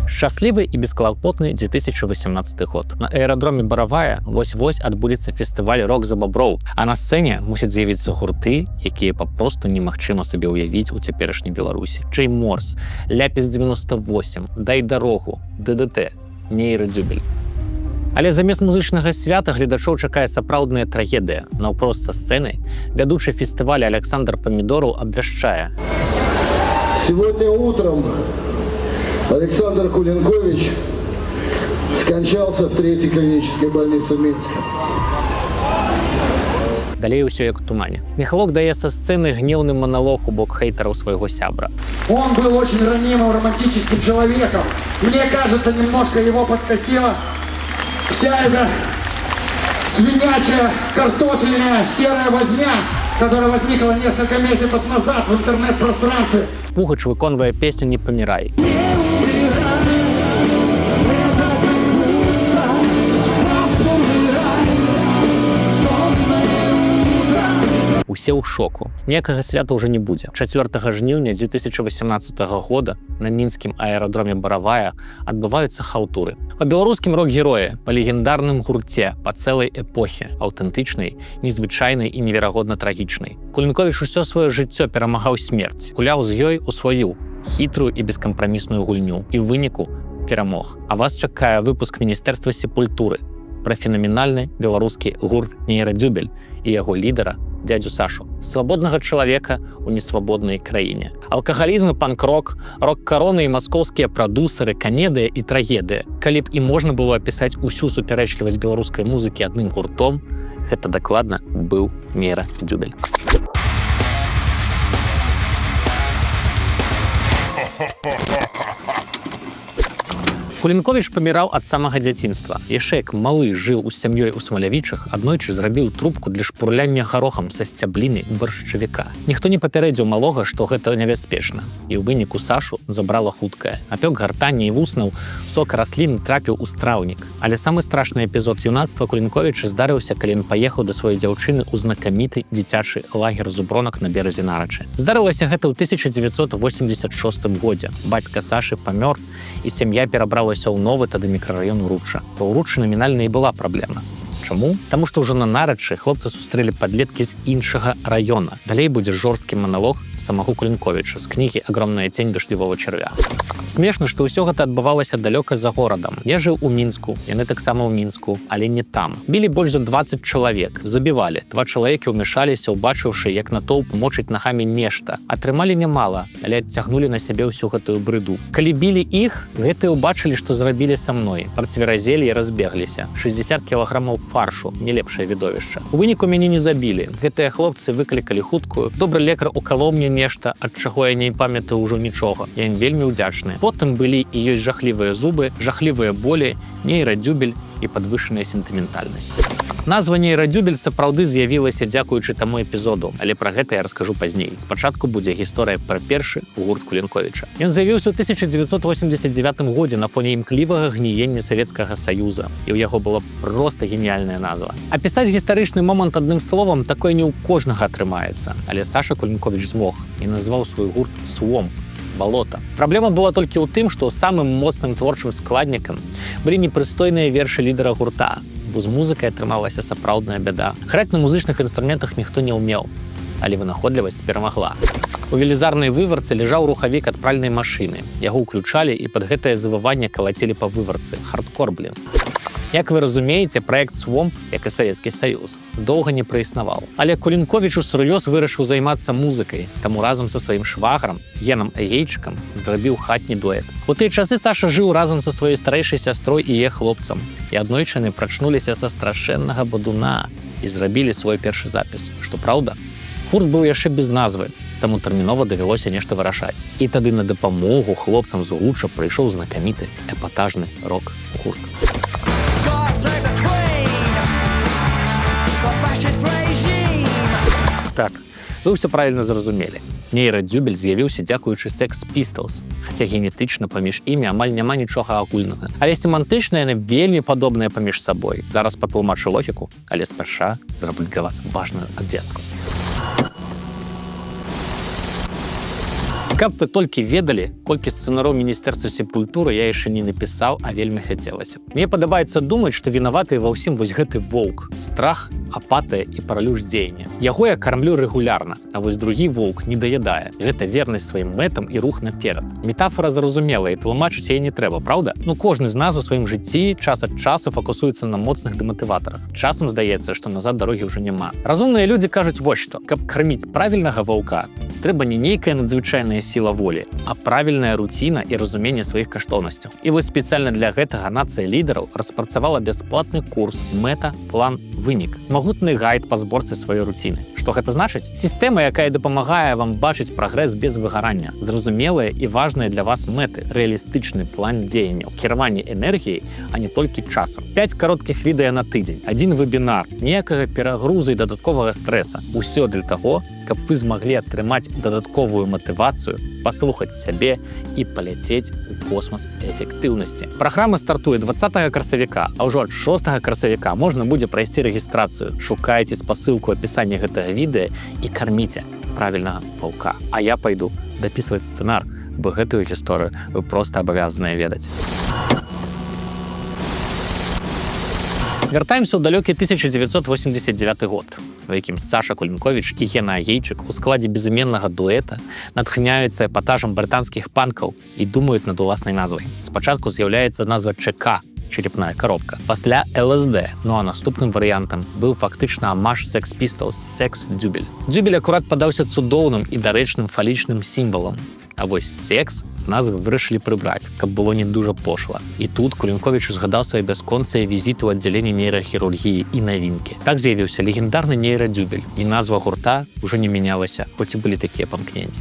Шчаслівы і бескалапотны 2018 год. На аэрадроме Баравая вось-вось адбудзецца фестываль «Рок за баброў», а на сцэне мусяць з'явіцца гурты, якія папросту немагчыма сабе ўявіць у цяперашняй Беларусі. Джей Морс, Ляпіс 98, Дай дарогу, ДДТ, Нейрадзюбель. Але замест музычнага свята гледачоў чакае сапраўдная трагедыя. Наўпрост са сцэны вядучы фестываля Александр Помидоров абвяшчае: Сегодня утром Александр Кулинкович скончался в 3-й клинической больнице Минска. Далей усё як у тумане. Михалок дае са сцэны гневны маналог у бок хейтараў свайго сябра. Он был очень ранимым, романтическим человеком. Мне кажется, немножко его подкосила вся эта свинячая, картофельная, серая возня, которая возникла несколько месяцев назад в интернет-пространстве. Пугач выконвае песню «Не памірай». Усе ў шоку. Ніякага свята ўжо не будзе. 4 жніўня 2018 года на мінскім аэрадроме Баравая адбываюцца хаўтуры. Па беларускім рок-героі, па легендарным гурце, па цэлай эпохе, аўтэнтычнай, незвычайнай і неверагодна трагічнай. Кулінковіч усё сваё жыццё перамагаў смерць, гуляў з ёй у сваю хітрую і бескампрамісную гульню і ў выніку перамог. А вас чакае выпуск Міністэрства сепультуры пра фенаменальны беларускі гурт Нейрадзюбель і яго лідара дядю Сашу, свабоднага чалавека ў несвабоднай краіне. Алкагалізм і панк-рок, рок-кароны і маскоўскія прадусеры, камедыя і трагедыя. Калі б і можна было апісаць усю супярэчлівасць беларускай музыкі адным гуртом, гэта дакладна быў Нейрадзюбель. Кулінковіч паміраў ад самага дзяцінства. Яшчэ як малы жыў з сям'ёй у Смалявічах, аднойчы зрабіў трубку для шпурляння гарохам са сцябліны баршчавіка. Ніхто не папярэдзіў малога, што гэта небяспечна. І ў выніку Сашу забрала хуткая. Апёк гартання і вуснаў, сок раслін трапіў у страўнік. Але самы страшны эпізод юнацтва Кулінковіча здарыўся, калі ён паехаў да сваёй дзяўчыны ў знакаміты дзіцячы лагер зубронак на беразе Нарачы. Здарылася гэта ў 1986 годзе. Бацька Сашы памёр, і сям'я перабрала ў новы тады мікрараён Уручча. Па Уруччы намінальна і была праблема. Чаму? Таму што ўжо на Нарачы хлопцы сустрэлі падлеткі з іншага раёна. Далей будзе жорсткі маналог самого Кулінковіча з кнігі «Агромная тень дождевого червя». Смешна, што ўсё гэта адбывалася далёка за горадам. Я жыў у Мінску, яны таксама ў Мінску, але не там. Білі больш за 20 чалавек, забівалі. 2 чалавекі ўмяшаліся, убачыўшы, як натоўп мочыць нагамі нешта. Атрымалі нямала, але адцягнулі на сябе ўсю гэтую брыду. Калі білі іх, гэтыя ўбачылі, што зрабілі са мной. Працверазелі і разбегліся. 60 кілаграмаў фаршу, не лепшае відовішча. У выніку мяне не забілі. Гэтыя хлопцы выклікалі хуткую. Добры лекар укалоў мне нешта, ад чаго я не памятаю ўжо нічога. Я ім вельмі ўдзячны. Потым былі і ёсць жахлівыя зубы, жахлівыя болі, Нейрадзюбель і падвышаная сентыментальнасць. Назва Нейрадзюбель сапраўды з'явілася дзякуючы таму эпізоду, але пра гэта я раскажу пазней. Спачатку будзе гісторыя пра першы гурт Кулінковіча. Ён з'явіўся ў 1989 годзе на фоне імклівага гніення Савецкага Саюза, і ў яго была проста геніяльная назва. Апісаць гістарычны момант адным словам такое не ў кожнага атрымаецца, але Саша Кулінковіч змог і назваў свой гурт «Свомп». Балота. Праблема была толькі ў тым, што самым моцным творчым складнікам былі непрыстойныя вершы лідара гурта, бо з музыкай атрымалася сапраўдная бяда. Граць на музычных інструментах ніхто не ўмеў, але вынаходлівасць перамагла. У велізарнай выварцы ляжаў рухавік ад пральнай машыны. Яго ўключалі і пад гэтае завыванне калацілі па выварцы. Хардкор, блін. Як вы разумееце, праект «Свомп», як і Савецкі Саюз, доўга не праіснаваў. Але Кулінковіч усур'ёз вырашыў займацца музыкай, таму разам са сваім шваграм, Генам Эгейчыкам, зрабіў хатні дуэт. У тыя часы Саша жыў разам са сваёй старэйшай сястрой і яе хлопцам. І аднойчы яны прачнуліся са страшэннага бадуна і зрабілі свой першы запіс. Што праўда, гурт быў яшчэ без назвы, таму тэрмінова давялося нешта вырашаць. І тады на дапамогу хлопцам з Уручча прыйшоў знакаміты эпатажны рок-гурт. Так, вы ўсё правільна зразумелі. Нейрадзюбель з'явіўся дзякуючы Sex Pistols, хаця генетычна паміж імі амаль няма нічога агульнага. Але семантычна яны вельмі падобныя паміж сабой. Зараз патлумачу логіку, але спярша зраблю для вас важную абвестку. Каб вы толькі ведалі, колькі сцэнароў міністэрства сепультуры я яшчэ не напісаў, а вельмі хацелася. Мне падабаецца думаць, што вінаваты ва ўсім вось гэты воўк, страх, апатыя і паралюш дзеяння. Яго я кармлю рэгулярна, а вось другі воўк не даядае. Гэта вернасць сваім мэтам і рух наперад. Метафора зразумелая, і тлумачыць яе не трэба, праўда? Кожны з нас у сваім жыцці час ад часу фокусуецца на моцных дэматыватарах. Часам здаецца, што назад дарогі ўжо няма. Разумныя людзі кажуць вось што: каб карміць правільнага ваўка, трэба не нейкая надзвычайная сіла волі, а правільная руціна і разуменне сваіх каштоўнасцяў. І вось спецыяльна для гэтага нацыя лідараў распрацавала бясплатны курс «Мэта, план, вынік». Магутны гайд па зборцы сваёй руціны. Што гэта значыць? Сістэма, якая дапамагае вам бачыць прагрэс без выгарання, зразумелыя і важныя для вас мэты, рэалістычны план дзеянняў, кіраванне энергіяй, а не толькі часам. 5 кароткіх відэа на тыдзень, 1 вебінар, ніякага перагрузу і дадатковага стрэса. Усё для таго, каб вы змаглі атрымаць дадатковую матывацыю, паслухаць сябе і паляцець у космас эфектыўнасці. Праграма стартуе 20 красавіка, а ўжо ад 6 красавіка можна будзе прайсці рэгістрацыю. Шукайце спасылку ў апісанні гэтага відэа і карміце правільнага ваўка. А я пайду дапісваць сцэнар, бо гэтую гісторыю вы проста абавязаныя ведаць. Вяртаемся ў далёкі 1989 год, у якім Саша Кулінковіч і Гена Агейчык у складзе безыменнага дуэта натхняюцца эпатажам брытанскіх панкаў і думаюць над уласнай назвай. Спачатку з'яўляецца назва ЧК – черепная коробка. Пасля ЛСД, а наступным варыянтам быў фактычна амаш Sex Pistols – секс-дзюбель. Дзюбель акурат падаўся цудоўным і дарэчным фалічным сімвалам. А вось секс з назвы вырашылі прыбраць, каб было не дужа пошла. І тут Кулінковіч узгадаў свае бясконцыя візіты ў аддзяленні нейрахірургіі і навінкі. Так з'явіўся легендарны нейрадзюбель, і назва гурта ўжо не мянялася, хоць і былі такія памкненні.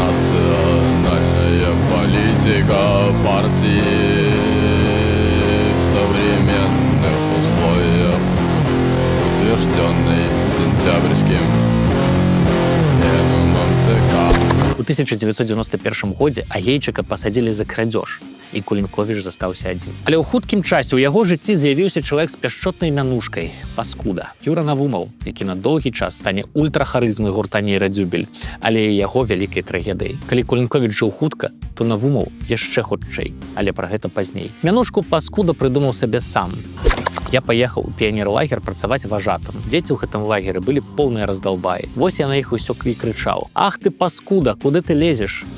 Национальная политика партии в современных условиях, утвержденный сентябрьским пленумом ЦК. У 1991 годзе Агейчыка пасадзілі за крадзеж, і Кулінковіч застаўся адзін. Але ў хуткім часе ў яго жыцці з'явіўся чалавек з пяшчотнай мянушкай – Паскуда. Юра Навумаў, які на доўгі час стане ультрахарызмай гурта нейрадзюбель, але і яго вялікай трагедыяй. Калі Кулінковіч жыў хутка, то Навумаў яшчэ хутчэй, але пра гэта пазней. Мянушку Паскуда прыдумаў сабе сам. Я паехаў у піянер-лагер працаваць важатым. Дзеці ў гэтым лагеры былі поўныя раздалбаі. Вось я на іх усё крычаў: «Ах ты, Паскуда, куды ты лезеш?»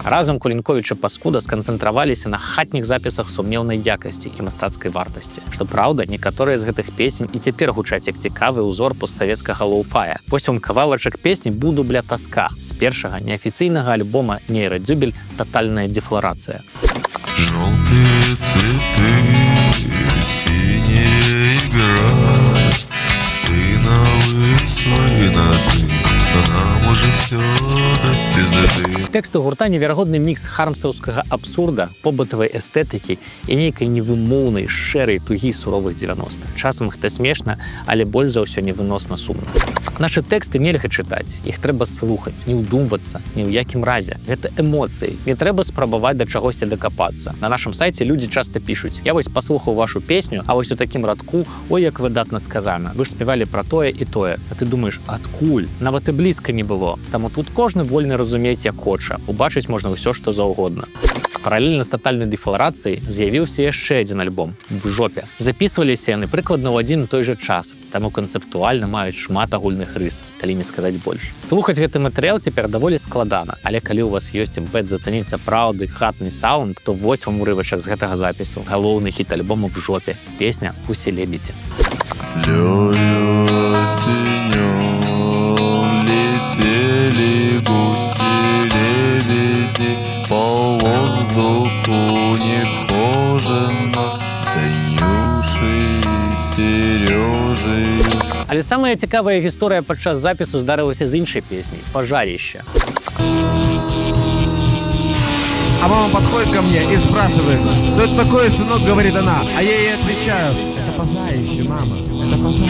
Разам Кулінковіч і Паскуда сканцэнтраваліся на хатніх запісах сумнеўнай якасці і мастацкай вартасці. Што праўда, некаторыя з гэтых песень і цяпер гучаць як цікавы ўзор постсавецкага лоу-фая. Вось вам кавалачак песні «Буду, бля, тоска» з першага неафіцыйнага альбома «Нейрадзюбель. Тотальная дефлорация». Желтые цветы, синие играют, спиновые свои нады, но нам уже все до пизды. Тэксты гурта неверагодны мікс хармсаўскага абсурда, побытавай эстэтыкі і нейкай невымоўнай, шэрай тугі суровых 90-х. Часам гэта смешна, але больш за ўсё невыносна сумна. Нашы тэксты нельга чытаць, іх трэба слухаць, не ўдумвацца ні ў якім разе. Гэта эмоцыі, не трэба спрабаваць да чагосьці дакапацца. На нашым сайце людзі часта пішуць: «Я вось паслухаў вашу песню, а вось у такім радку, ой, як выдатна сказана. Вы ж спявалі пра тое і тое». А ты думаеш: адкуль? Нават і блізка не было. Таму тут кожны вольны разумець, як хоча. Убачыць можна ўсё, што заўгодна. Паралельна з тотальнай дефлорацыяй з'явіўся яшчэ адзін альбом «В жопе». Запісваліся яны прыкладна ў адзін і той жа час, таму канцэптуальна маюць шмат агульных рыс, калі не сказаць больш. Слухаць гэты матэрыял цяпер даволі складана, але калі ў вас ёсць імпэт зацаніць сапраўдны хатны саунд, то вось вам урывачак з гэтага запісу. Галоўны хіт альбома «В жопе». Песня «Усе лебедзі». Осенью летели гуси-лебеди, по воздуху нехоженно, с Танюшей и Сережей. Але самая цікавая гісторыя падчас запісу здарылася з іншай песняй «Пожарища». А мама подходит ко мне и спрашивает: «Что это такое, сынок?» — говорит она. А я ей отвечаю: «Это пожарище, мама, это пожарище».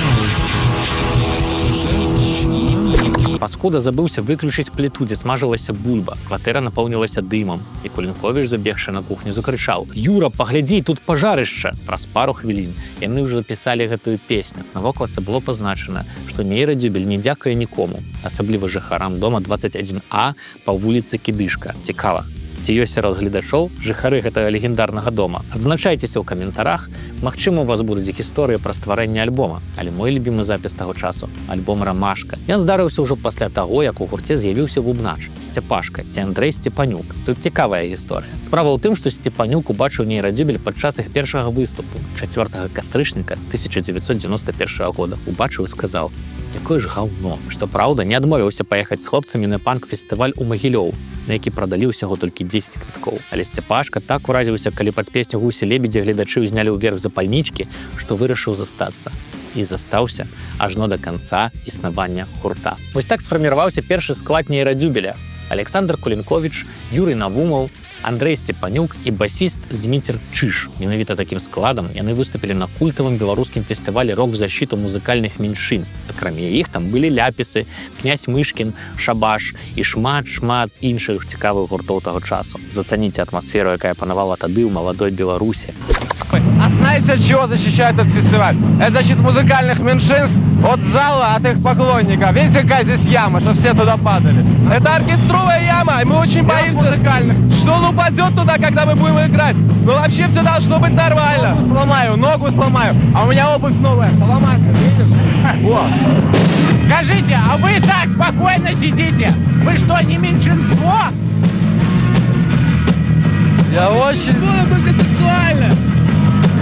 Паскуда забыўся выключыць пліту, дзе смажылася бульба. Кватэра напоўнілася дымам, і Кулінковіч, забегшы на кухню, закрычаў: «Юра, паглядзі, тут пажарышча!» Праз пару хвілін яны ўжо запісалі гэтую песню. На вокладцы было пазначана, што нейрадзюбель не дзякуе нікому, асабліва жыхарам дома 21А па вуліцы Кідышка. Цікава, ці ёсць сярод гледачоў жыхары гэтага легендарнага дома? Адзначайцеся ў каментарах, магчыма, у вас будуць гісторыі пра стварэнне альбома. Але мой любімы запіс таго часу — альбом «Рамашка». Ён здарыўся ўжо пасля таго, як у гурце з'явіўся бубнач Сцяпашка ці Андрэй Степанюк. Тут цікавая гісторыя. Справа ў тым, што Степанюк убачыў нейрадзюбель падчас іх першага выступу 4 кастрычніка 1991 года. Убачыў і сказаў: «Якое ж гаўно!» Што праўда, не адмовіўся паехаць з хлопцамі на панк-фестываль у Магілёў, на які прадалі ўсяго толькі 10 квіткоў. Але Сцяпашка так уразіўся, калі пад песню «Гусі-лебедзі» гледачы ўзнялі ўверх запальнічкі, што вырашыў застацца. І застаўся ажно да канца існавання гурта. Вось так сфарміраваўся першы склад нейрадзюбеля. Александр Кулінковіч, Юрый Навумаў, Андрэй Степанюк і басіст Зміцер Чыш. Менавіта такім складам яны выступілі на культавым беларускім фестывалі «Рок в защиту музыкальных меншынств». Акрамя іх там былі Ляпісы, Князь Мышкін, Шабаш і шмат іншых цікавых гуртоў таго часу. Зацаніце атмасферу, якая панавала тады ў маладой Беларусі. А знаете, от чего защищает этот фестиваль? Это защита музыкальных меньшинств от зала, от их поклонников. Видите, какая здесь яма, что все туда падали? Это оркестровая яма, и мы очень боимся музыкальных. Что он упадет туда, когда мы будем играть? Ну вообще все должно быть нормально. Ногу сломаю, а у меня обувь новая. Сломается, видишь? Вот. Скажите, а вы так спокойно сидите? Вы что, не меньшинство? Я очень... сексуально.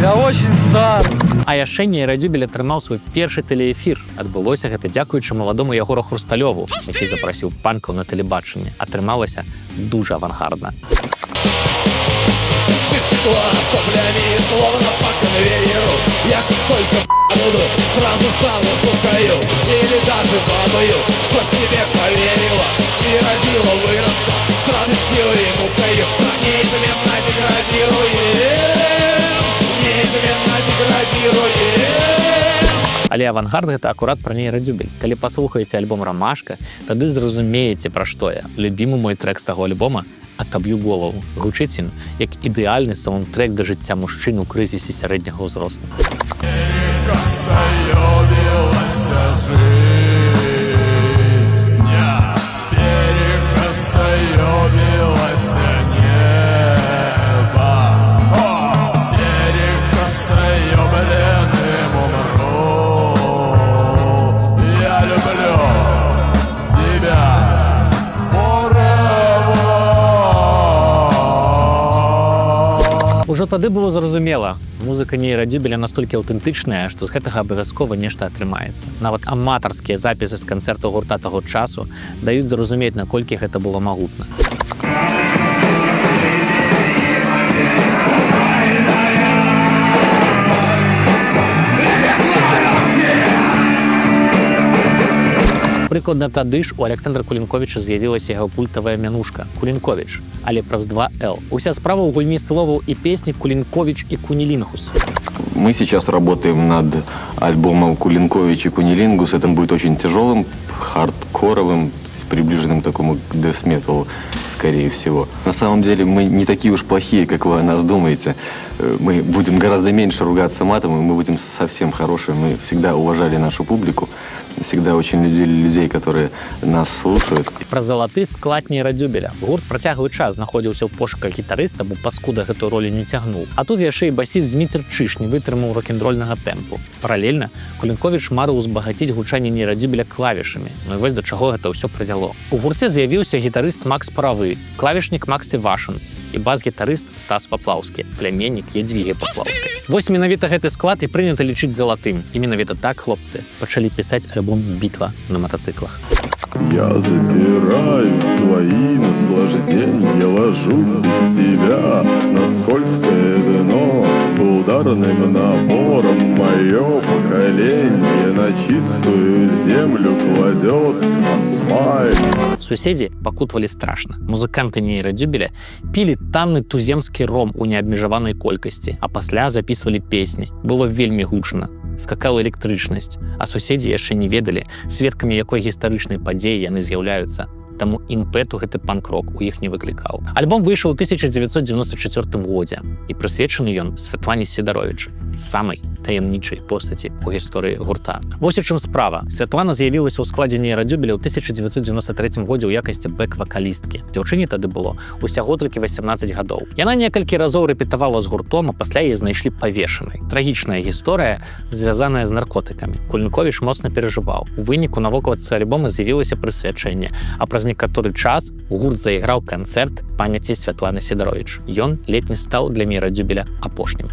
Я очень стар. А яшчэ нейрадзюбель атрымаў свой першы тэлеэфір. Адбылося гэта дзякуючы маладому Ягору Хрусталёву, які запрасіў панкаў на тэлебачанне. Атрымалася дужа авангардна. Соплями, словно по конвейеру. Я как только буду, сразу стану сукою или даже бабою, что себе поверила и родила выродка с радостью и мукою. Неизменно деградируем, неизменно деградируем. Але авангард гэта акурат пра нейрадзюбель. Калі паслухаеце альбом «Рамашка», тады зразумееце, пра што я. Любімы мой трэк з таго альбома «Атаб'ю голову». Гучыць ён як ідэальны саундтрэк да жыцця мужчын у крызісе сярэдняга ўзросту. Ужо тады было зразумела, музыка нейрадзюбеля настолькі аўтэнтычная, што з гэтага абавязкова нешта атрымаецца. Нават аматарскія запісы з канцэртаў гурта таго часу даюць зразумець, наколькі гэта было магутна. Прыкладна тады ж у Александра Кулінковіча з'явілася яго культавая мянушка Кулінковіч, але праз 2 «Л». Уся справа ў гульні словаў і песні Кулінковіч і Кунилингус. Мы сейчас работаем над альбомом Кулинкович и Кунилингус. Это будет очень тяжелым, хардкоровым, приближенным к такому дэс-металу, скорее всего. На самом деле мы не такие уж плохие, как вы о нас думаете. Мы будем гораздо меньше ругаться матом, и мы будем совсем хорошие. Мы всегда уважали нашу публику, всегда очень любили людей, которые нас слушают. Пра залаты склад нейрадзюбеля. Гурт працяглы час знаходзіўся ў пошуках гітарыста, бо Паскуда гэтую ролю не цягнуў. А тут яшчэ і басіст Зміцер Чыш не вытрымаў рок-н-рольнага тэмпу. Паралельна Кулінковіч марыў узбагаціць гучанне нейрадзюбеля клавішамі. Ну і вось да чаго гэта ўсё прывяло. У гурце з'явіўся гітарыст Макс Паравы, клавішнік Макс Івашын і бас-гітарыст Стас Паплаўскі, племяннік Ядвігі Паплаўскай. Вось менавіта гэты склад і прынята лічыць залатым. І менавіта так хлопцы пачалі пісаць альбом «Бітва на мотоциклах». Я забираю свои наслаждения, ложусь без тебя на скользкое дно. Ударным напором мое поколение на чистую землю кладет асфальт. Суседзі пакутвалі страшна. Музыканты нейрадзюбеля пілі танны туземскі ром у неабмежаванай колькасці, а пасля запісвалі песні. Было вельмі гучна. скакала электрычнасць, а суседзі яшчэ не ведалі, сведкамі якой гістарычнай падзеі яны з'яўляюцца. Таму імпэту гэты панк-рок у іх не выклікаў. Альбом выйшаў у 1994 годзе і прысвечаны ён Святлане Сідаровіч, самай таямнічай постаці ў гісторыі гурта. Вось у чым справа. Святлана з'явілася ў складзе нейрадзюбеля ў 1993 годзе ў якасці бэк-вакалісткі. Дзяўчыне тады было усяго толькі 18 гадоў. Яна некалькі разоў рэпетавала з гуртом, а пасля яе знайшлі павешанай. Трагічная гісторыя, звязаная з наркотыкамі. Кулінковіч моцна перажываў. У выніку на вокладцы альбома з'явілася прысвячэнне, а праз некаторы час гурт зайграў канцэрт памяці Святланы Сідаровіч. Ён ледь не стаў для нейрадзюбеля апошнім.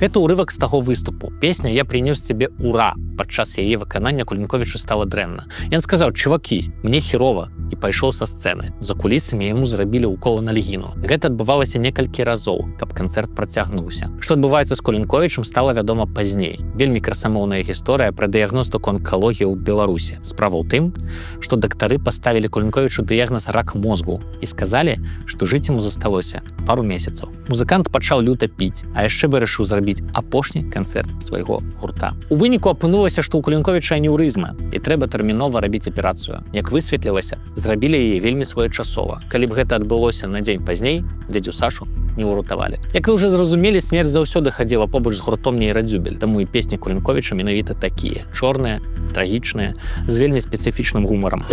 Гэта ўрывак з таго выступу. Песня «Я принёс тебе ура». Падчас яе выканання Кулінковічу стала дрэнна. Ён сказаў: «Чувакі, мне херова», і пайшоў са сцэны. За кулісамі яму зрабілі укол анальгіну. Гэта адбывалася некалькі разоў, каб канцэрт працягнуўся. Што адбываецца з Кулінковічам, стала вядома пазней. Вельмі красамоўная гісторыя пра дыягностыку анкалогіі ў Беларусі. Справа ў тым, што дактары паставілі Кулінковічу дыягноз рак мозгу і сказалі, што жыць яму засталося пару месяцаў. Музыкант пачаў люта піць, а яшчэ вырашыў зрабіць апошні канцэрт свайго гурта. У выніку апынулася, што ў Кулінковіча анеўрызма і трэба тэрмінова рабіць аперацыю. Як высветлілася, зрабілі яе вельмі своечасова. Калі б гэта адбылося на дзень пазней, дзядзю Сашу не ўратавалі. Як вы ўжо зразумелі, смерць заўсёды хадзіла побач з гуртом нейрадзюбель, таму і песні Кулінковіча менавіта такія: чорныя, трагічныя, з вельмі спецыфічным гумарам.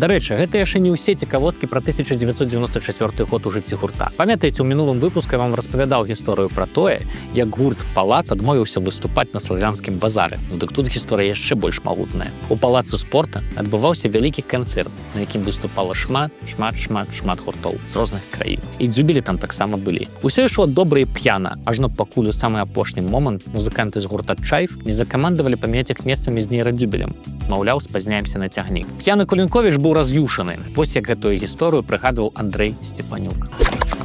Дарэчы, гэта яшчэ не ўсе цікавосткі пра 1994 год у жыцці гурта. Памятаеце, у мінулым выпуску я вам распавядаў гісторыю пра тое, як гурт «Палац» адмовіўся выступаць на славянскім базары. Ну дык тут гісторыя яшчэ больш магутная. У палацы спорта адбываўся вялікі канцэрт, на якім выступала шмат гуртоў з розных краін. І дзюбелі там таксама былі. Усё ішло добра і п'яна, ажно пакуль у самы апошні момант музыканты з гурта «Чайф» не закамандавалі памяняць іх месцамі з нейрадзюбелем. Маўляў, спазняемся на цягнік. П'яны Кулінковіч быў раз'юшаны. Вось як гэтую гісторыю прыгадваў Андрэй Сцепанюк.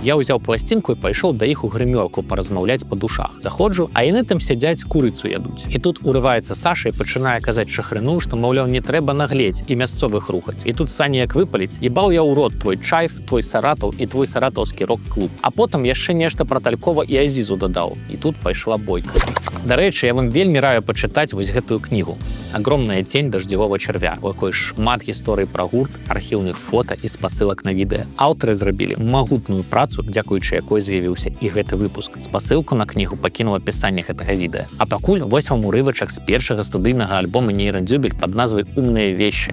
Я ўзяў пласцінку і пайшоў да іх у грымёрку паразмаўляць па душах. Заходжу, а яны там сядзяць, курыцу ядуць. І тут урываецца Саша і пачынае казаць Шахрыну, што, маўляў, не трэба нагледзь і мясцовых рухаць. І тут Саня як выпаліць: «Ебаў я ў рот твой Чайф, твой Саратаў і твой саратаўскі рок-клуб». А потым яшчэ нешта пра Талькова і Азізу дадаў. І тут пайшла бойка. Дарэчы, я вам вельмі раю пачытаць вось гэтую кнігу. «Огромная тень дождевого червя», у якой шмат гісторый пра гурт, архіўных фота і спасылак на відэа. Аўтары зрабілі магутную працу, дзякуючы якой з'явіўся і гэты выпуск. Спасылку на кнігу пакінуў апісанне гэтага відэа. А пакуль вось вам урывачак з першага студыйнага альбома нейрадзюбель пад назвай «Умные вещи».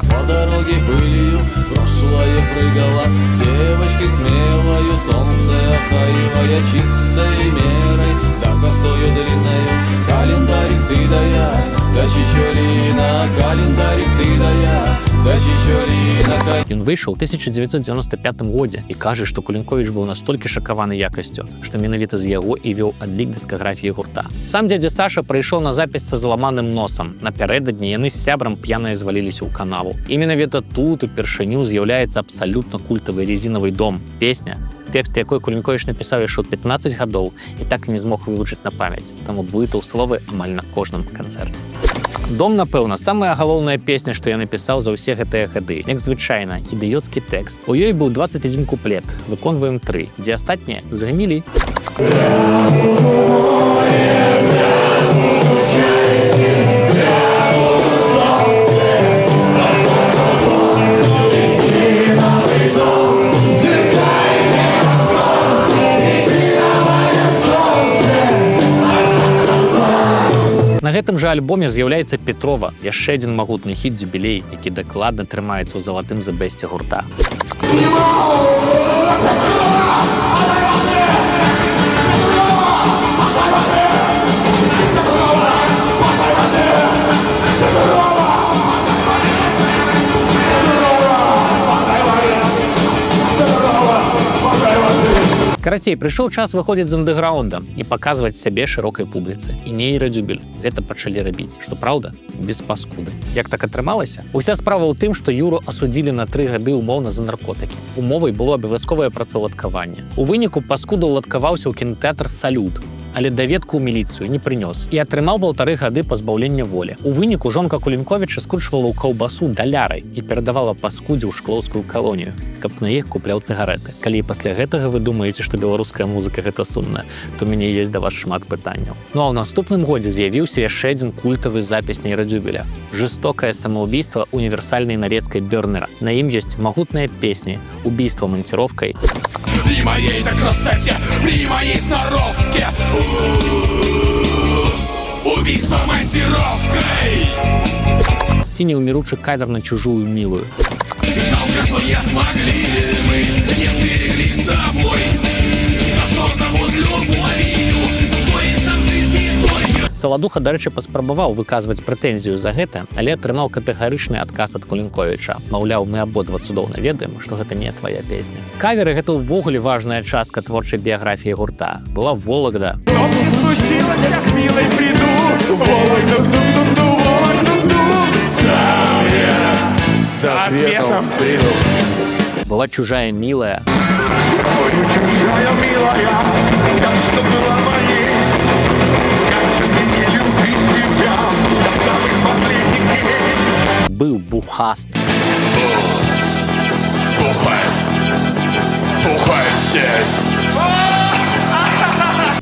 По дороге пылью прошлое прыгала, девочкой смелою, солнце охаивая чистой мерой, да косою длинною, календарик ты да я, да чичолина, календарик ты да я, да чичолина. Ён выйшаў у 1995 годзе і кажа, што Кулінковіч быў настолькі шакаваны якасцю, што менавіта з яго і вёў адлік дыскаграфіі гурта. Сам дзядзя Саша прыйшоў на запіс са зламаным носам. Напярэдадні яны з сябрам п'яныя зваліліся ў канаву. І менавіта тут упершыню з'яўляецца абсалютна культавы резінавы дом. Песня, тэкст якой Кулінковіч напісаў яшчэ ў 15 гадоў і так не змог вывучыць на памяць, таму блытаў словы амаль на кожным канцэрце. «Дом», напэўна, самая галоўная песня, што я напісаў за ўсе гэтыя гады. Як звычайна, ідыёцкі тэкст. У ёй быў 21 куплет, выконваем 3, дзе астатнія згнілі. На гэтым жа альбоме з'яўляецца «Петрова», яшчэ адзін магутны хіт дзюбілей, які дакладна трымаецца ў залатым забэсце гурта. Карацей, прыйшоў час выходзіць з андэграўнда і паказваць сябе шырокай публіцы. І не радзюбель гэта пачалі рабіць, што праўда, без паскуды. Як так атрымалася? Уся справа ў тым, што Юру асудзілі на 3 гады умоўна за наркотыкі. Умовай было абавязковае працаўладкаванне. У выніку паскуда ўладкаваўся ў кінотэатр «Салют», але даведку ў міліцыю не прынёс і атрымаў 1,5 гады пазбаўлення волі. У выніку жонка Кулінковіча скручвала ў каўбасу далярай і перадавала паскудзе ў шклоўскую калонію, каб на іх купляў цыгарэты. Калі пасля гэтага вы думаеце, што беларуская музыка гэта сумна, то мяне ёсць да вас шмат пытанняў. Ну а ў наступным годзе з'явіўся яшчэ адзін культавы запісняй радзюбеля. Жестокае самоубийство універсальнай нарезкай Бёрнера. На ім ёсць магутныя песні «Убийство монтировкой». При моей-то красоте, при моей сноровке, убийство монтировкой. Ці неўміручы кавер на чужую мілую. Жалко, что не смогли мы, не сберегли с тобой. За что зовут любовью, стоит нам жизни той. Саладуха, дарэчы, паспрабаваў выказваць прэтэнзію за гэта, але атрымаў катэгарычны адказ ад Кулінковіча. Маўляў, мы абодва цудоўна ведаем, што гэта не твая песня. Каверы — гэта ўвогуле важная частка творчай біяграфіі гурта. Была Вологда. Но не случилось, как милой приду. Вологду, Вологду, сам я за ответом приду. Была «Чужая милая». Чужая милая, как что была моей. Быў «Бухаст». Бухает здесь.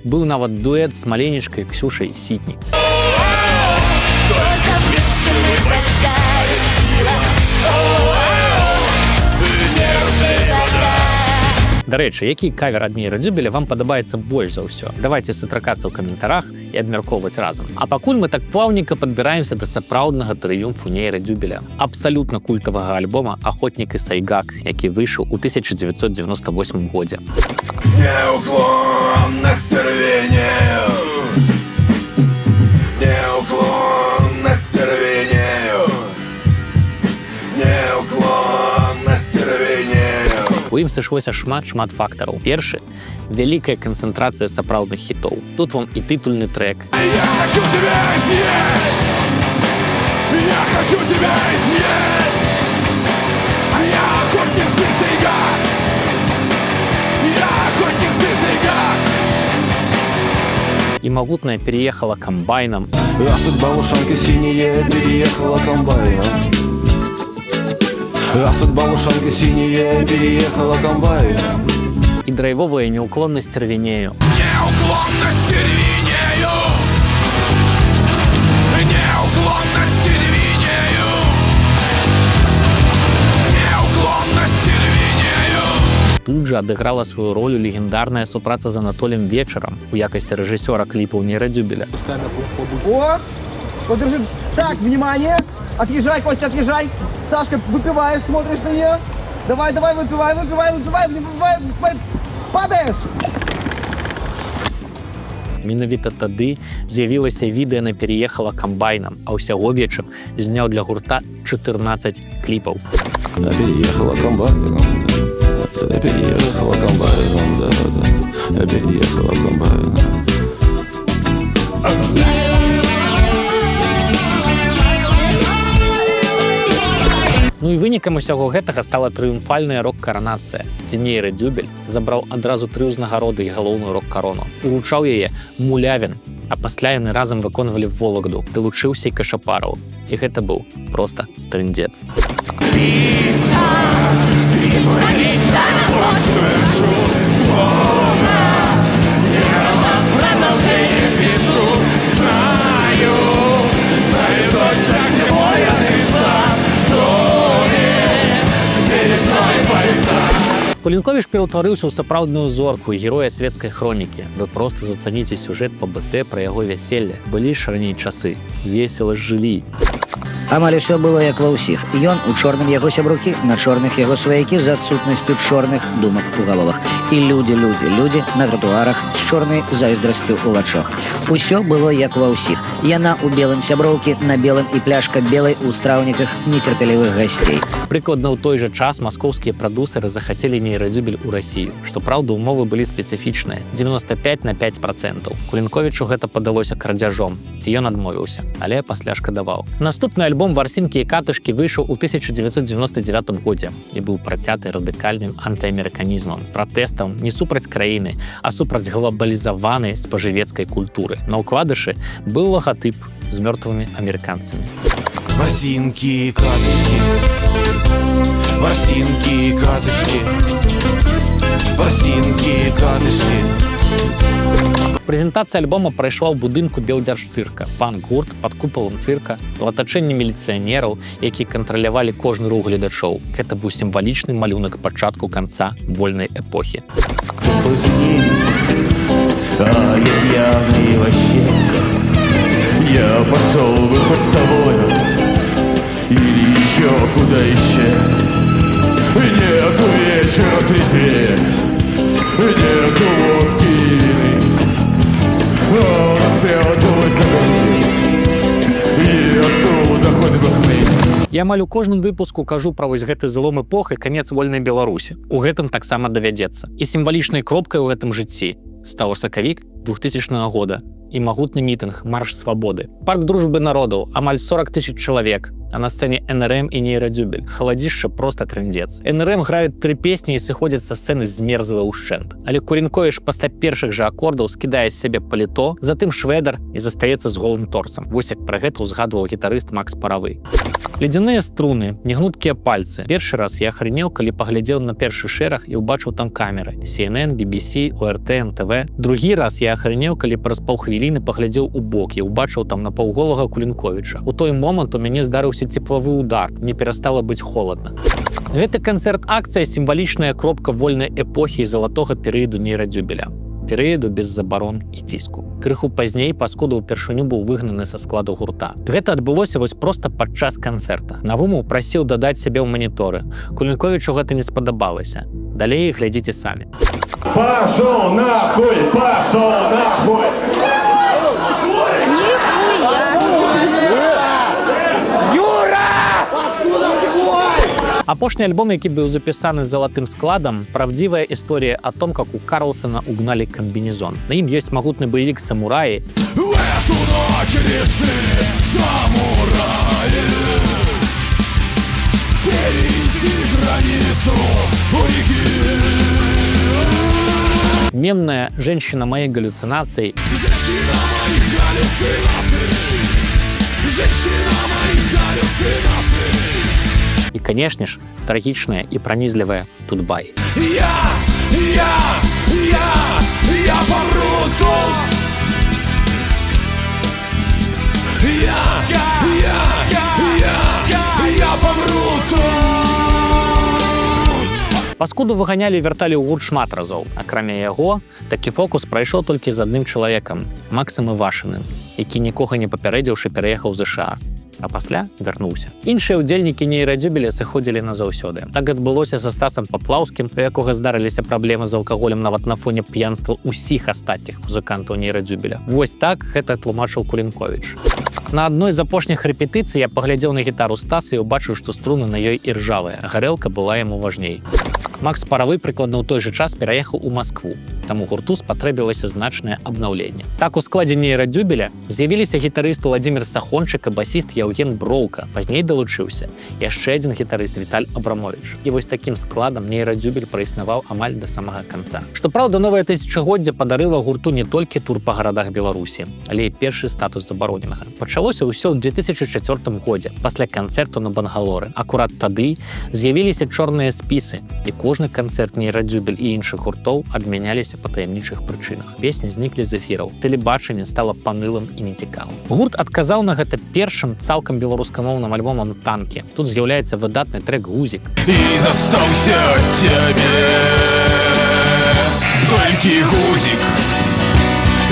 Быў нават дуэт з маленечкай Ксюшай Сітнік. Только вместе мы большая сила. Дарэчы, які кавер ад радзюбеля вам падабаецца больш за ўсё? Давайце сустракацца ў каментарах і абмяркоўваць разам. А пакуль мы так плаўненька падбіраемся да сапраўднага трыумфу радзюбеля. Абсалютна культавага альбома «Охотник и Сайгак», які выйшаў у 1998 годзе. Неуклонно стервенею. Неуклонно стервенею. Неуклонно стервенею. У ім сышлося шмат фактараў. Першы — вялікая канцэнтрацыя сапраўдных хітоў. Тут вам і тытульны трэк. Я хочу тебя съесть! Я хочу тебя съесть! А я охотник, ты Сайгак! Я охотник, ты Сайгак! І магутная переехала камбайнам. А судьба лошанки синяя переехала комбайном. А судьба лошанки синяя переехала комбайном. І драйвовая неуклонна стервенею. Неуклонно стервенею! Неуклонно стервенею! Неуклонно стервенею! Тут жа адыграла сваю ролю легендарная супраца з Анатолем Вечарам у якасці рэжысёра кліпаў радзюбеля. О, подержи. Так, внимание. Отъезжай, Костя, отъезжай. Сашка, выпиваешь, смотришь на нее. Давай, выпивай. Падаешь. Менавіта тады з'явілася відэа на переехала камбайнам, а ўсяго Вечар зняў для гурта 14 кліпаў. Переехала комбайном. Переехала комбайном, да. Переехала комбайном. Ну і вынікам усяго гэтага стала трыумфальная рок-каранацыя, дзе радзюбель забраў адразу 3 ўзнагароды і галоўную рок-карону. Уручаў яе Мулявін, а пасля яны разам выконвалі Вологду, далучыўся і Кашапараў. І гэта быў проста трындзец. Кулінковіч пераўтварыўся ў сапраўдную зорку і героя свецкай хронікі. Вы проста зацаніце сюжэт па БТ пра яго вяселле. Былі ж раней часы. Весела жылі. Амаль усё было як ва ўсіх. Ён у чорным яго сябрукі, на чорных яго сваякі з адсутнасцю чорных думак у галовах. І людзі на тратуарах з чорнай зайздрасцю ў вачах. Усё было як ва ўсіх. Яна ў белым сяброўкі, на белым і пляшка белай у страўніках нецярпелівых гасцей. Прыкладна ў той жа час маскоўскія прадусеры захацелі нейрадзюбель у Расію. Што праўда, умовы былі спецыфічныя. 95%. Кулінковічу гэта падалося крадзяжом, і ён адмовіўся, але пасля шкадаваў. Наступны альбом «Варсінкі і катышкі» выйшаў у 1999 годзе і быў працяты радыкальным антыамерыканізмам, пратэстам не супраць краіны, а супраць глобалізаванай спажывецкай культуры. На ўкладышы быў лагатып з мёртвымі амерыканцамі. Ворсинки и катышки, ворсинки и катышки, ворсинки и катышки. Прэзентацыя альбома прайшла ў будынку Белдзяржцырка, панк-гурт пад купалам цырка, у атачэнні міліцыянераў, якія кантралявалі кожны рух гледачоў. Гэта быў сімвалічны малюнак пачатку канца вольнай эпохі. Я пошел выход с тобою, или еще куда еще. Нету вечера трезвее, нету водки и вины. Но распрятывать загонки, и оттуда хоть бы хны. Я амаль у кожным выпуску кажу пра вось гэты злом эпох і канец вольнай Беларусі. У гэтым таксама давядзецца. І сімвалічнай кропкай у гэтым жыцці стаў сакавік 2000 года і магутны мітынг «Марш свабоды». Парк дружбы народаў, амаль 40 000 чалавек, а на сцэне НРМ і нейрадзюбель. Халадзішча проста трындзец. НРМ граюць 3 песні і сыходзяць са сцэны змерзвыя ўшчэнт. Але Кулінковіч пасля першых жа акордаў скідае з сябе паліто, затым шведар і застаецца з голым торсам. Вось як пра гэта ўзгадваў гітарыст Макс Паравы. Ледзяныя струны, негнуткія пальцы. Першы раз я ахрынеў, калі паглядзеў на першы шэраг і ўбачыў там камеры. CNN, BBC, ОРТ, НТВ. Другі раз я ахрынеў, калі праз паўхвіліны паглядзеў у бок і ўбачыў там напаўголага Кулінковіча. У той момант у мяне здарыўся цеплавы удар, мне перастала быць холадна. Гэты канцэрт-акцыя сімвалічная кропка вольнай эпохі і залатога перыяду нейрадзюбеля. Перыяду без забарон і ціску. Крыху пазней Паскуда ўпершыню быў выгнаны са складу гурта. Гэта адбылося вось проста падчас канцэрта. Навуму прасіў дадаць сябе ў маніторы. Кулінковічу гэта не спадабалася. Далей глядзіце самі. Пошел нахуй, пошел нахуй! Апошні альбом, які быў запісаны залатым складам, правдзівая история о том, как у Карлсона угнали комбинезон. На ім ёсць магутны боевик «Самураи». В эту ночь решили самураи перейти границу реки. Мемная «Женщина моей галлюцинации». Женщина моих галлюцинаций. Женщина моих галлюцинаций. И, конечно ж, трагичная и пронизливая «Тутбай». Я помру тут. Я помру тут. Паскуду выганялі і вярталі ў гурт шмат разоў. Акрамя яго, такі фокус прайшоў толькі з адным чалавекам – Максам Івашыным, які нікога не папярэдзіўшы пераехаў з ЗША. А пасля вярнуўся. Іншыя ўдзельнікі нейрадзюбеля сыходзілі назаўсёды. Так адбылося са Стасам Паплаўскім, у якога здарыліся праблемы з алкаголем нават на фоне п'янства ўсіх астатніх музыкантаў нейрадзюбеля. Вось так гэта тлумачыў Кулінковіч. На адной з апошніх рэпетыцый я паглядзеў на гітару Стаса і ўбачыў, што струны на ёй іржавыя, а гарэлка была яму важней. Макс Паравы прыкладна ў той жа час пераехаў у Маскву, таму гурту спатрэбілася значнае абнаўленне. Так у складзе нейрадзюбеля з'явіліся гітарыст Владзімір Сахончык і басіст Яўген Броўка. Пазней далучыўся яшчэ адзін гітарыст Віталь Абрамовіч. І вось такім складам нейрадзюбель праіснаваў амаль да самага канца. Што праўда, новае тысячагоддзе падарыла гурту не толькі тур па гарадах Беларусі, але і першы статус забароненага. Пачалося ўсё ў 2004 годзе, пасля канцэрту на Бангалоры. Акурат тады з'явіліся чорныя спісы, і кожны канцэрт нейрадзюбель і іншых гуртоў адмяняліся па таямнічых прычынах. Песні зніклі з эфіраў, тэлебачанне стала панылым і нецікавым. Гурт адказаў на гэта першым цалкам беларускамоўным альбомам «Танкі». Тут з'яўляецца выдатны трэк «Гузік». И застался тебе толькі гузик.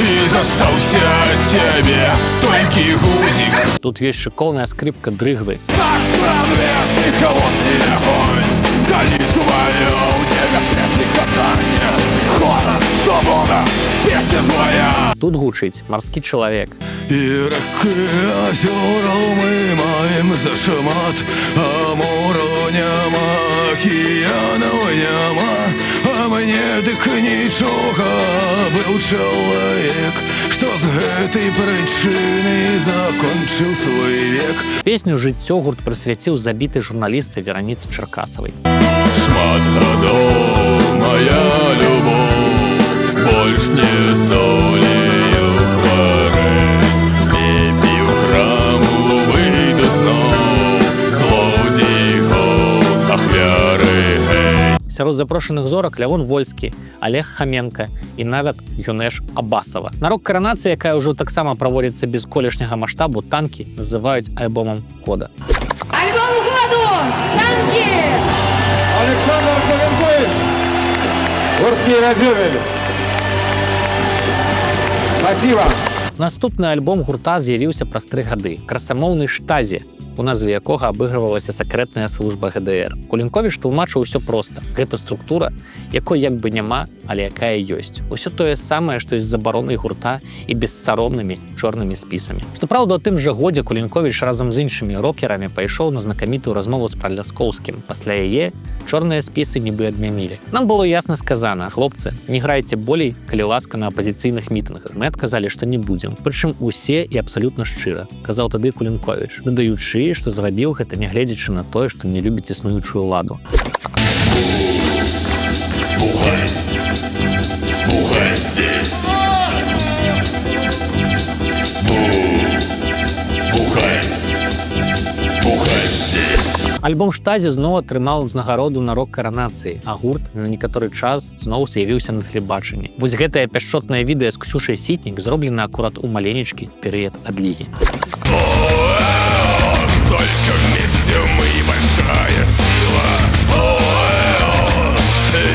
и застался тебе только гузик. Тут ёсць шыкоўная скрипка дрыгвы. Наш промежный холодный огонь горит твое небесное катание. Город, свобода, песня твоя. Тут гучыць марскі чалавек. И реки озера мы маем за шамат, а мора няма, океанов няма. А мне дык нічога быў чалавек, што з гэтай прычыны закончыў свой век. Песню «Жыццё» гурт прысвяціў забітай журналістцы Вераніцы Чаркасавай. Шмат гадоў моя любоў больш не здолею хварэць. Не піў храму, выйду зноў, злодзеяў, ахвяры, гэй. Сярод запрошаных зорак Лявон Вольскі, Олег Хаменка і нават Юнеш Абасава. На рок-каранацыі, якая ўжо таксама праводзіцца без колішняга маштабу, танкі называюць альбомам года. Альбом году! Танки! Александр Кулинкович! Гуртки Радзюбель! Спасибо! Наступны альбом гурта з'явіўся праз 3 гады. Красамоўны «Штазі», у назве якога абыгрывалася сакрэтная служба ГДР. Кулінковіч тлумачыў усё проста. Гэта структура, якой як бы няма, але якая ёсць. Усё тое самае, што і з забаронай гурта і бессаромнымі чорнымі спісамі. Што праўда, у тым жа годзе Кулінковіч разам з іншымі рокерамі пайшоў на знакамітую размову з Праляскоўскім. Пасля яе чорныя спісы нібы адмянілі. Нам было ясна сказана: хлопцы, не грайце болей, калі ласка, на апазіцыйных мітынгах. Мы адказалі, што не будзем. Прычым усе і абсалютна шчыра, казаў тады Кулінковіч, дадаючы, што зрабіў гэта, нягледзячы на тое, што не любіць існуючую ўладу. Бухай здесь. Бухай здесь. Альбом «Штазі» зноў атрымаў узнагароду на рок-каранацыі, а гурт на некаторы час зноў з'явіўся на тэлебачанні. Вось гэтае пяшчотнае відэа з Ксюшай Сітнік зроблена акурат у маленечкі перыяд адлігі. Только вместе мы большая сила.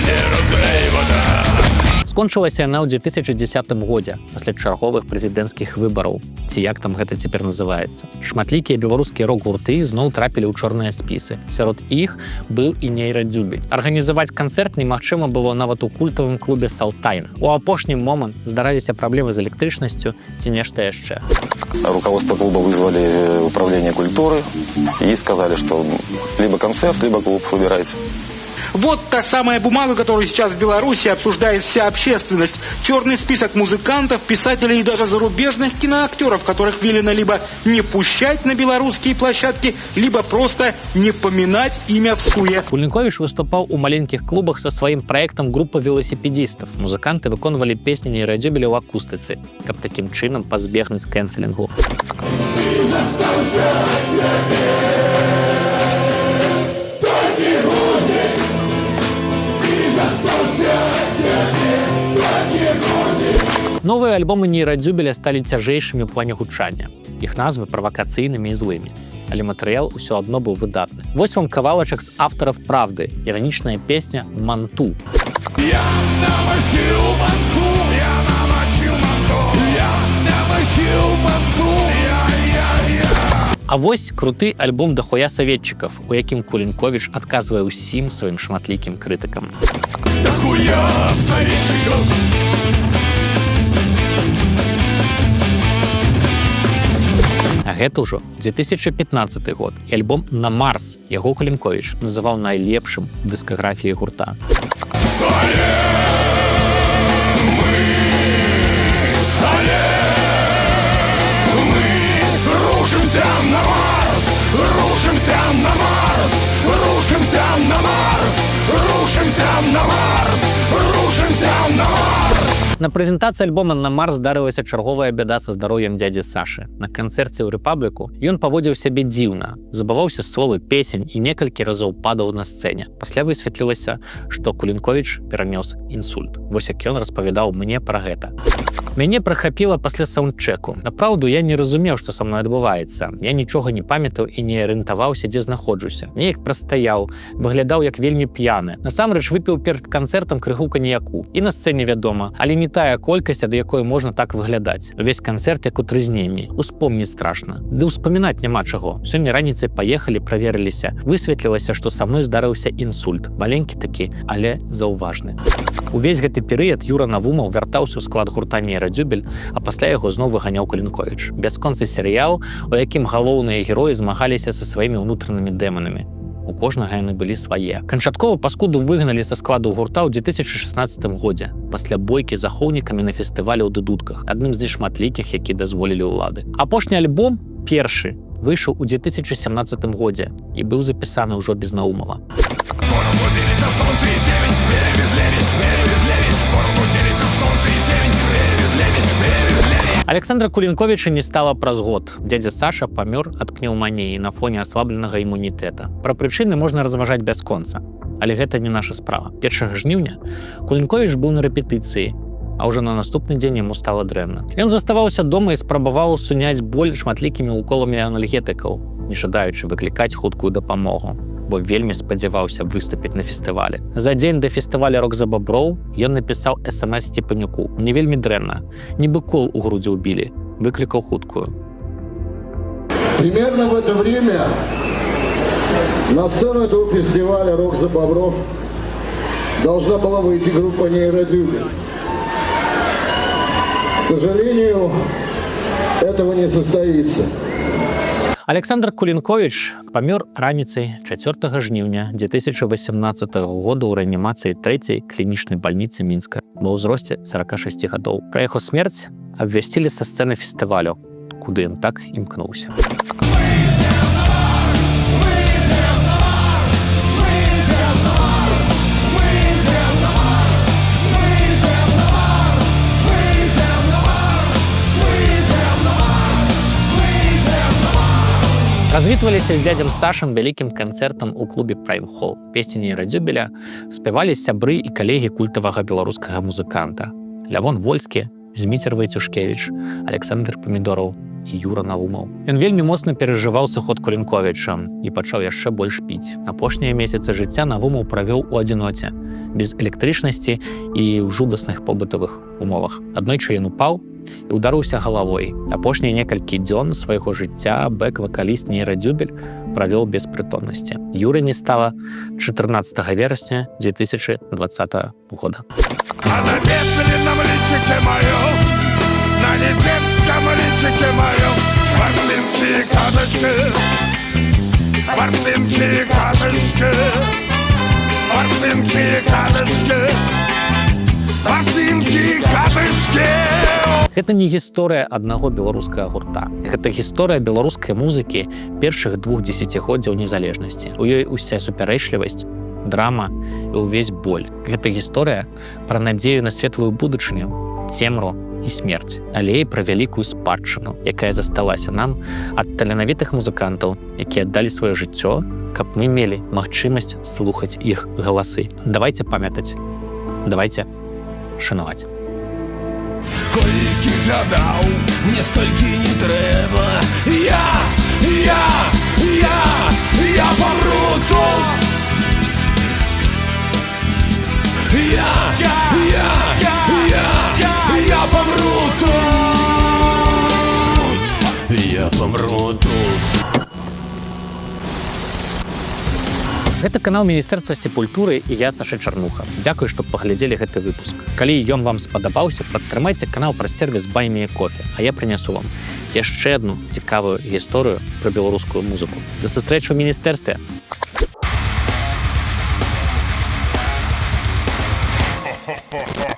Не разлей вода. Скончылася яна ў 2010 годзе, пасля чарговых прэзідэнцкіх выбараў, ці як там гэта цяпер называецца. Шматлікія беларускія рок-гурты зноў трапілі ў чорныя спісы. Сярод іх быў і Нейрадзюбель. Арганізаваць канцэрт немагчыма было нават у культавым клубе «Салтайн». У апошні момант здараліся праблемы з электрычнасцю ці нешта яшчэ. Руководство клуба вызвали управление культуры и сказали, что либо концерт, либо клуб, выбирайте. Вот та самая бумага, которую сейчас в Беларуси обсуждает вся общественность. Черный список музыкантов, писателей и даже зарубежных киноактеров, которых велено либо не пущать на белорусские площадки, либо просто не поминать имя всуе. Кулінковіч выступаў у маленькіх клубах са сваім праектам група велосипедистов. Музыканты выконвалі песні Нейрадзюбеля ў акустыцы, каб такім чынам пазбегнуць кэнселінгу. Новыя альбомы Нейрадзюбеля сталі цяжэйшымі ў плане гучання. Іх назвы правакацыйнымі і злымі. Але матэрыял усё адно быў выдатны. Вось вам кавалачак з аўтараў «Правды», іранічная песня «Манту». Я намочил манту, я намочил манту, я намочил манту, А вось круты альбом «Дахуя саветчыкаў», у якім Кулінковіч адказвае ўсім сваім шматлікім крытыкам. Дахуя советчиков. А гэта ўжо 2015 год і альбом «На Марс». Яго Кулінковіч называў найлепшым у дыскаграфіі гурта. Рушимся на Марс, рушимся на Марс, рушимся на Марс, рушимся на Марс, рушимся на Марс. На прэзентацыі альбома «На Марс» здарылася чарговая бяда са здароўем дзядзі Сашы. На канцэрце ў Рэпабліку ён паводзіў сябе дзіўна, забываўся словы песень і некалькі разоў падаў на сцэне. Пасля высветлілася, што Кулінковіч перанёс інсульт. Вось як ён распавядаў мне пра гэта. Мяне прахапіла пасля саундчеку. Напраўду, я не разумеў, што са мной адбываецца. Я нічога не памятаў і не арыентаваўся, дзе знаходжуся. Неяк прастаяў, выглядаў як вельмі п'яны. Насамрэч выпіў перад канцэртам крыху каньяку. І на сцэне вядома, але не тая колькасць, ад якой можна так выглядаць. Увесь канцэрт як у трызненні. Успомніць страшна. Ды ўспамінаць няма чаго. Сёння раніцай паехалі, праверыліся. Высветлілася, што са мной здарыўся інсульт. Маленькі такі, але заўважны. Увесь гэты перыяд Юра Навумаў вяртаўся ў склад гурта «Нейрадзюбель», а пасля яго зноў выганяў Кулінковіч. Бясконцы серыял, у якім галоўныя героі змагаліся са сваімі ўнутранымі дэманамі. У кожнага яны былі свае. Канчаткова паскуду выгналі са складу гурта ў 2016 годзе, пасля бойкі з ахоўнікамі на фестывалі ў Дэдутках, адным з нешматлікіх, які дазволілі ўлады. Апошні альбом, першы, выйшаў у 2017 годзе і быў запісаны ўжо без Наумова. Александра Кулінковіча не стала праз год. Дядзя Саша памёр ад пнеўманіі на фоне аслабленага імунітэта. Пра прычыны можна разважаць бясконца. Але гэта не наша справа. 1 жніўня Кулінковіч быў на рэпетыцыі, а ўжо на наступны дзень яму стала дрэнна. Ён заставаўся дома і спрабаваў суняць боль шматлікімі уколамі аналгетыкаў, не жадаючы выклікаць хуткую дапамогу, бо вельмі спадзяваўся выступіць на фестывалі. За дзень да фестываля «Рок за боброў» ён напісаў СМС Степанюку. «Мне вельмі дрэнна. Нібы кол у грудзі ўбілі. Выклікаў хуткую». Примерно в это время на сцену этого фестиваля «Рок за бобров» должна была выйти группа «Нейрадзюбель». К сожалению, этого не состоится. Александр Кулінковіч памёр раніцай 4 жніўня 2018 года ў рэанімацыі 3-й клінічнай бальніцы Мінска ва ўзросце 46 гадоў. Пра яго смерць абвясцілі са сцэны фестывалю, куды ён так імкнуўся. Развітваліся з дзядзям Сашам вялікім канцэртам у клубе Prime Hall. Песні «Нейрадзюбеля» спявалі сябры і калегі культавага беларускага музыканта. Лявон Вольскі, Зміцер Вайцюшкевіч, Александр Памідораў і Юра Навумаў. Ён вельмі моцна перажываў сыход Кулінковіча і пачаў яшчэ больш піць. Апошнія месяцы жыцця Навумаў правёў у адзіноце, без электрычнасці і ў жудасных побытавых умовах. Аднойчы ён упаў і ударыўся галавой. Апошнія некалькі дзён свайго жыцця бэк-вакаліст «Нейрадзюбель» правёў без прытомнасці. Юры не стала 14 верасня 2020 года. А на ветреном личике моем, на недетском личике моем, ворсинки и каточки, ворсинки и каточки, ворсинки и каточки, ворсинки и каточки. Гэта не гісторыя аднаго беларускага гурта. Гэта гісторыя беларускай музыкі першых 2 дзесяцігоддзяў незалежнасці. У ёй уся супярэчлівасць, драма і ўвесь боль. Гэта гісторыя пра надзею на светлую будучыню, цемру і смерць, але і пра вялікую спадчыну, якая засталася нам ад таленавітых музыкантаў, якія аддалі сваё жыццё, каб мы мелі магчымасць слухаць іх галасы. Давайце памятаць, давайце шанаваць. Колькі жадаў, мне столькі не трэба. Я памру тут. Я памру тут. Я памру тут. Гэта канал Міністэрства сепультуры і я, Саша Чарнуха. Дзякуй, што паглядзелі гэты выпуск. Калі ён вам спадабаўся, падтрымайце канал праз сервіс Buy Me a Coffee, а я прынясу вам яшчэ адну цікавую гісторыю пра беларускую музыку. Да сустрэчы ў міністэрстве! Ha ha ha!